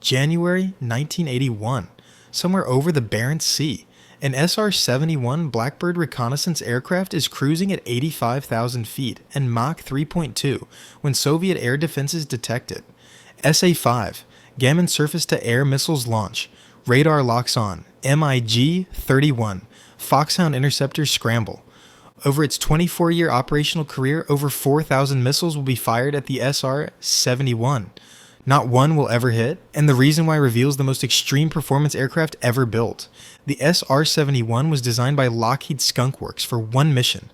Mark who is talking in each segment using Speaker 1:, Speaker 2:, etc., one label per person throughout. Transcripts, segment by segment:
Speaker 1: January 1981, somewhere over the Barents Sea, an SR-71 Blackbird reconnaissance aircraft is cruising at 85,000 feet and Mach 3.2 when Soviet air defenses detect it. SA-5, Gammon surface-to-air missiles launch, radar locks on, MiG-31, Foxhound interceptors scramble. Over its 24-year operational career, over 4,000 missiles will be fired at the SR-71. Not one will ever hit, and the reason why reveals the most extreme performance aircraft ever built. The SR-71 was designed by Lockheed Skunk Works for one mission: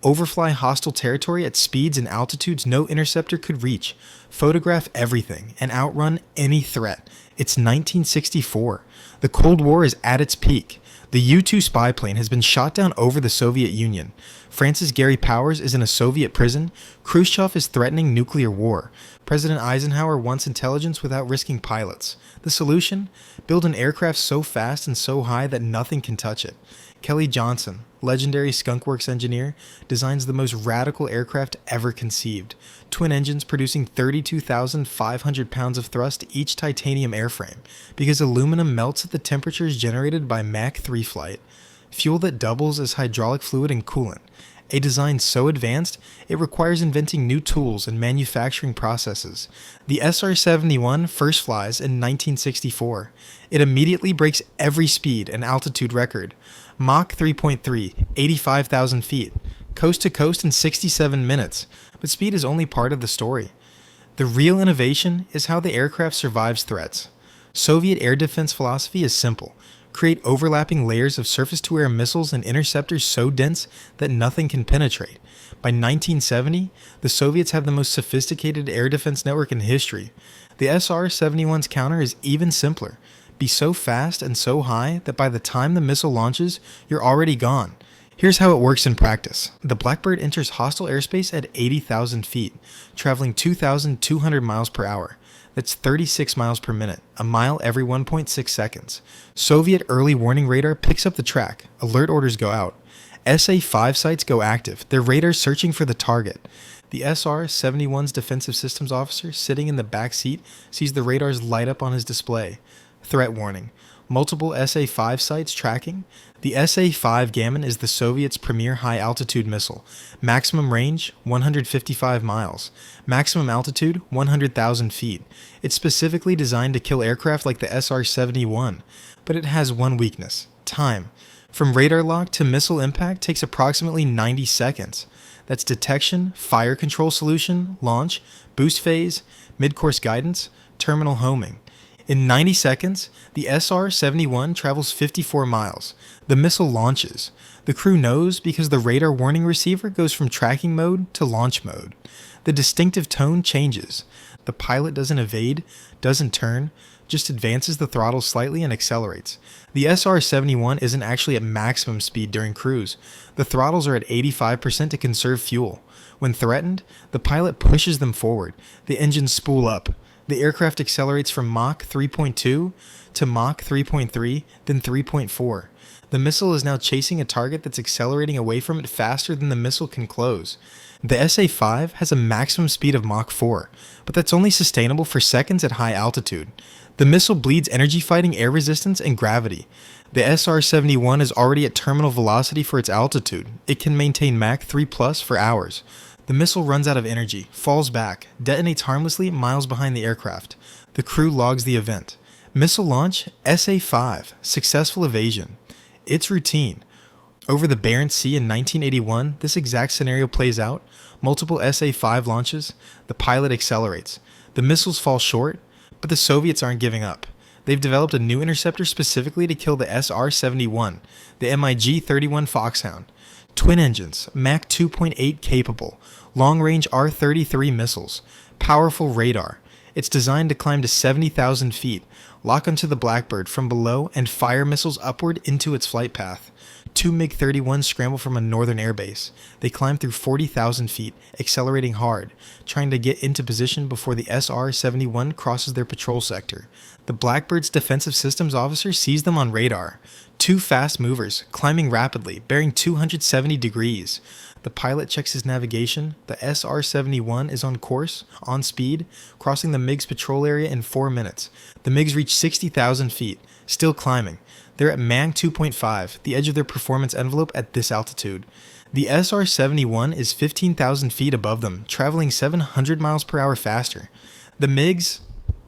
Speaker 1: overfly hostile territory at speeds and altitudes no interceptor could reach, photograph everything, and outrun any threat. It's 1964. The Cold War is at its peak. The U-2 spy plane has been shot down over the Soviet Union. France's Gary Powers is in a Soviet prison. Khrushchev is threatening nuclear war. President Eisenhower wants intelligence without risking pilots. The solution? Build an aircraft so fast and so high that nothing can touch it. Kelly Johnson, legendary Skunk Works engineer, designs the most radical aircraft ever conceived. Twin engines producing 32,500 pounds of thrust each titanium airframe, because aluminum melts at the temperatures generated by Mach 3 flight. Fuel that doubles as hydraulic fluid and coolant. A design so advanced, it requires inventing new tools and manufacturing processes. The SR-71 first flies in 1964. It immediately breaks every speed and altitude record. Mach 3.3, 85,000 feet, coast to coast in 67 minutes, but speed is only part of the story. The real innovation is how the aircraft survives threats. Soviet air defense philosophy is simple. Create overlapping layers of surface-to-air missiles and interceptors so dense that nothing can penetrate. By 1970, the Soviets have the most sophisticated air defense network in history. The SR-71's counter is even simpler. Be so fast and so high that by the time the missile launches, you're already gone. Here's how it works in practice. The Blackbird enters hostile airspace at 80,000 feet, traveling 2,200 miles per hour. That's 36 miles per minute, a mile every 1.6 seconds. Soviet early warning radar picks up the track. Alert orders go out. SA-5 sites go active, their radars searching for the target. The SR-71's defensive systems officer, sitting in the back seat, sees the radars light up on his display. Threat warning. Multiple SA-5 sites tracking. The SA-5 Gammon is the Soviets' premier high-altitude missile. Maximum range, 155 miles. Maximum altitude, 100,000 feet. It's specifically designed to kill aircraft like the SR-71, but it has one weakness: time. From radar lock to missile impact takes approximately 90 seconds. That's detection, fire control solution, launch, boost phase, mid-course guidance, terminal homing. In 90 seconds, the SR-71 travels 54 miles. The missile launches. The crew knows because the radar warning receiver goes from tracking mode to launch mode. The distinctive tone changes. The pilot doesn't evade, doesn't turn, just advances the throttle slightly and accelerates. The SR-71 isn't actually at maximum speed during cruise. The throttles are at 85% to conserve fuel. When threatened, the pilot pushes them forward. The engines spool up. The aircraft accelerates from Mach 3.2 to Mach 3.3, then 3.4. The missile is now chasing a target that's accelerating away from it faster than the missile can close. The SA-5 has a maximum speed of Mach 4, but that's only sustainable for seconds at high altitude. The missile bleeds energy fighting air resistance and gravity. The SR-71 is already at terminal velocity for its altitude. It can maintain Mach 3+ for hours. The missile runs out of energy, falls back, detonates harmlessly miles behind the aircraft. The crew logs the event. Missile launch, SA-5, successful evasion. It's routine. Over the Barents Sea in 1981, this exact scenario plays out. Multiple SA-5 launches. The pilot accelerates. The missiles fall short, but the Soviets aren't giving up. They've developed a new interceptor specifically to kill the SR-71, the MiG-31 Foxhound. Twin engines, Mach 2.8 capable, long-range R-33 missiles, powerful radar. It's designed to climb to 70,000 feet, lock onto the Blackbird from below and fire missiles upward into its flight path. Two MiG-31s scramble from a northern airbase. They climb through 40,000 feet, accelerating hard, trying to get into position before the SR-71 crosses their patrol sector. The Blackbird's defensive systems officer sees them on radar. Two fast movers, climbing rapidly, bearing 270 degrees. The pilot checks his navigation. The SR-71 is on course, on speed, crossing the MiG's patrol area in 4 minutes. The MiGs reach 60,000 feet, still climbing. They're at Mach 2.5, the edge of their performance envelope at this altitude. The SR-71 is 15,000 feet above them, traveling 700 miles per hour faster. The MiGs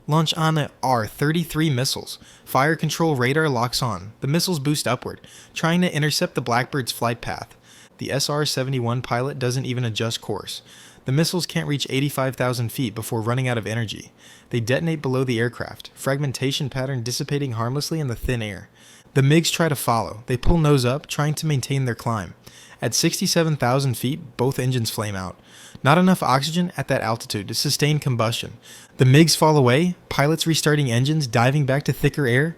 Speaker 1: launch on R-33 missiles. Fire control radar locks on. The missiles boost upward, trying to intercept the Blackbird's flight path. The SR-71 pilot doesn't even adjust course. The missiles can't reach 85,000 feet before running out of energy. They detonate below the aircraft, fragmentation pattern dissipating harmlessly in the thin air. The MiGs try to follow. They pull nose up, trying to maintain their climb. At 67,000 feet, both engines flame out. Not enough oxygen at that altitude to sustain combustion. The MiGs fall away, pilots restarting engines, diving back to thicker air.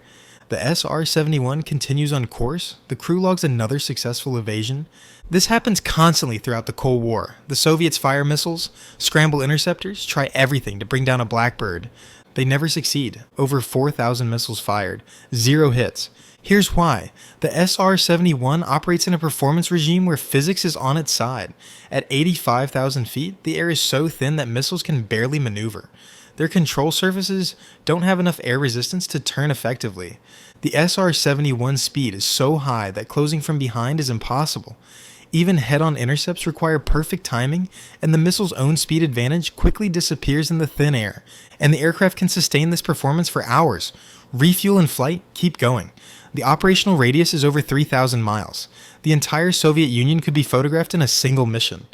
Speaker 1: The SR-71 continues on course. The crew logs another successful evasion. This happens constantly throughout the Cold War. The Soviets fire missiles, scramble interceptors, try everything to bring down a Blackbird. They never succeed. Over 4,000 missiles fired. 0 hits. Here's why. The SR-71 operates in a performance regime where physics is on its side. At 85,000 feet, the air is so thin that missiles can barely maneuver. Their control surfaces don't have enough air resistance to turn effectively. The SR-71's speed is so high that closing from behind is impossible. Even head-on intercepts require perfect timing, and the missile's own speed advantage quickly disappears in the thin air, and the aircraft can sustain this performance for hours. Refuel in flight, keep going. The operational radius is over 3,000 miles. The entire Soviet Union could be photographed in a single mission.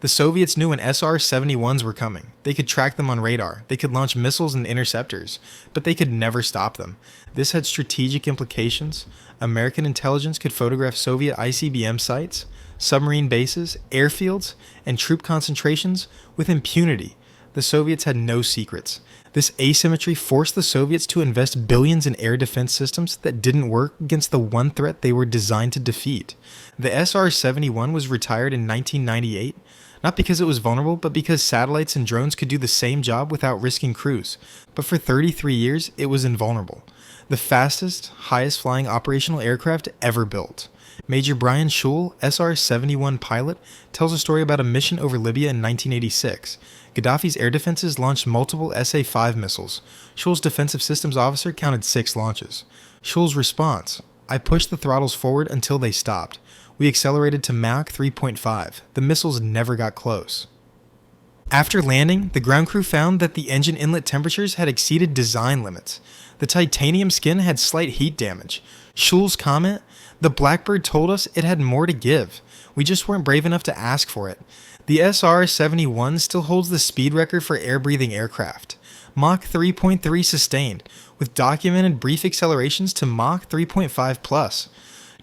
Speaker 1: The Soviets knew when SR-71s were coming. They could track them on radar. They could launch missiles and interceptors, but they could never stop them. This had strategic implications. American intelligence could photograph Soviet ICBM sites, submarine bases, airfields, and troop concentrations with impunity. The Soviets had no secrets. This asymmetry forced the Soviets to invest billions in air defense systems that didn't work against the one threat they were designed to defeat. The SR-71 was retired in 1998, not because it was vulnerable, but because satellites and drones could do the same job without risking crews. But for 33 years, it was invulnerable. The fastest, highest flying operational aircraft ever built. Major Brian Schul, SR-71 pilot, tells a story about a mission over Libya in 1986. Gaddafi's air defenses launched multiple SA-5 missiles. Schul's defensive systems officer counted 6 launches. Schul's response: "I pushed the throttles forward until they stopped. We accelerated to Mach 3.5. The missiles never got close." After landing, the ground crew found that the engine inlet temperatures had exceeded design limits. The titanium skin had slight heat damage. Schul's comment: "The Blackbird told us it had more to give. We just weren't brave enough to ask for it." The SR-71 still holds the speed record for air-breathing aircraft. Mach 3.3 sustained, with documented brief accelerations to Mach 3.5 plus.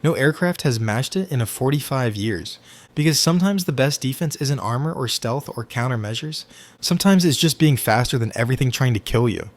Speaker 1: No aircraft has matched it in 45 years. Because sometimes the best defense isn't armor or stealth or countermeasures. Sometimes it's just being faster than everything trying to kill you.